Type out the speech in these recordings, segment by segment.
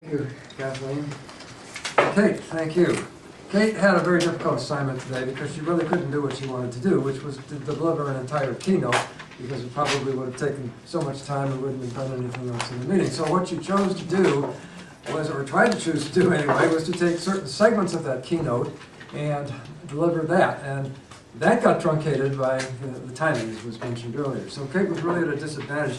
Thank you, Kathleen. Kate, thank you. Kate had a very difficult assignment today because she really couldn't do what she wanted to do, which was to deliver an entire keynote, because it probably would have taken so much time and wouldn't have done anything else in the meeting. So what she chose to do was, or tried to choose to do anyway, was to take certain segments of that keynote and deliver that. And that got truncated by the timing, as was mentioned earlier. So Kate was really at a disadvantage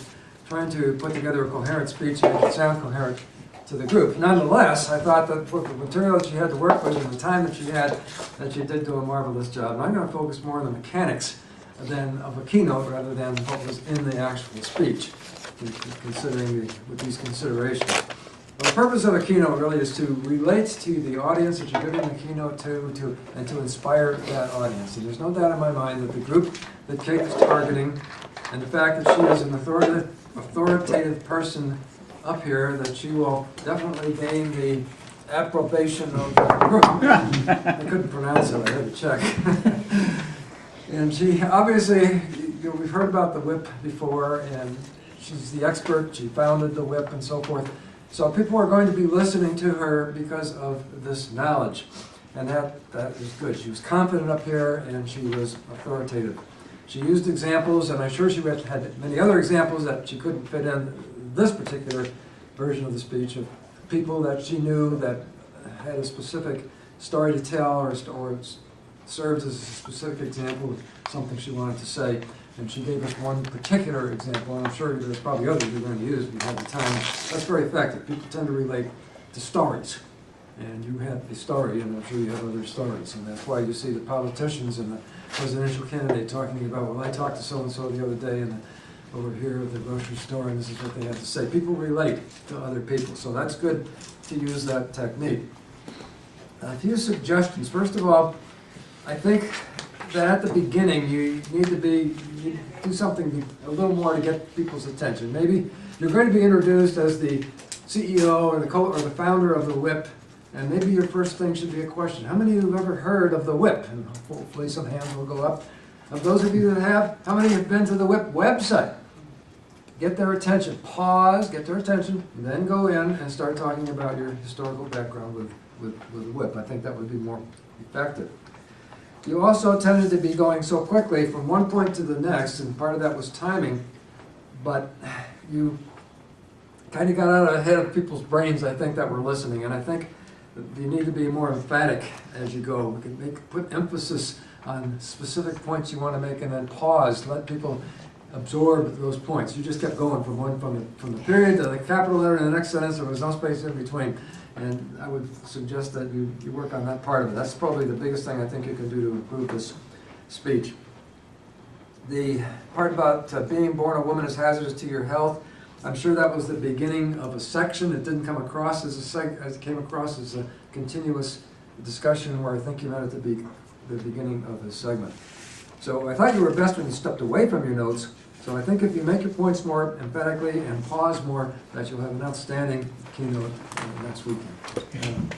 trying to put together a coherent speech and make it sound coherent to the group. Nonetheless, I thought that with the material that she had to work with and the time that she had, that she did do a marvelous job. And I'm going to focus more on the mechanics of a keynote rather than what was in the actual speech, considering with these considerations. Well, the purpose of a keynote really is to relate to the audience that you're giving the keynote to, and to inspire that audience. And there's no doubt in my mind that the group that Kate is targeting, and the fact that she is an authoritative person up here, that she will definitely gain the approbation of the group. I couldn't pronounce it, I had to check. And she obviously, we've heard about the WHIP before, and she's the expert, she founded the WHIP and so forth. So people are going to be listening to her because of this knowledge, and that is good. She was confident up here, and she was authoritative. She used examples, and I'm sure she had many other examples that she couldn't fit in this particular version of the speech, of people that she knew that had a specific story to tell, or served as a specific example of something she wanted to say. And she gave us one particular example, and I'm sure there's probably others you're going to use if you have the time. That's very effective. People tend to relate to stories. And you have a story, and I'm sure you have other stories. And that's why you see the politicians and the presidential candidate talking about, well, I talked to so-and-so the other day, and over here at the grocery store, and this is what they had to say. People relate to other people, so that's good to use that technique. A few suggestions. First of all, I think that at the beginning you need to do something a little more to get people's attention. Maybe you're going to be introduced as the CEO or the founder of the WHIP, and maybe your first thing should be a question. How many of you have ever heard of the WHIP? And hopefully some hands will go up. Of those of you that have, how many have been to the WHIP website? Get their attention. Pause, get their attention, and then go in and start talking about your historical background with the WHIP. I think that would be more effective. You also tended to be going so quickly from one point to the next, and part of that was timing, but you kind of got out ahead of people's brains, I think, that were listening, and I think you need to be more emphatic as you go. We can put emphasis on specific points you want to make, and then pause, let people absorb those points. You just kept going from the period to the capital letter in the next sentence. There was no space in between. And I would suggest that you work on that part of it. That's probably the biggest thing I think you can do to improve this speech. The part about being born a woman is hazardous to your health, I'm sure that was the beginning of a section. It didn't come across as it came across as a continuous discussion, where I think you meant it to be the beginning of the segment. So I thought you were best when you stepped away from your notes. So I think if you make your points more emphatically and pause more, that you'll have an outstanding keynote next weekend.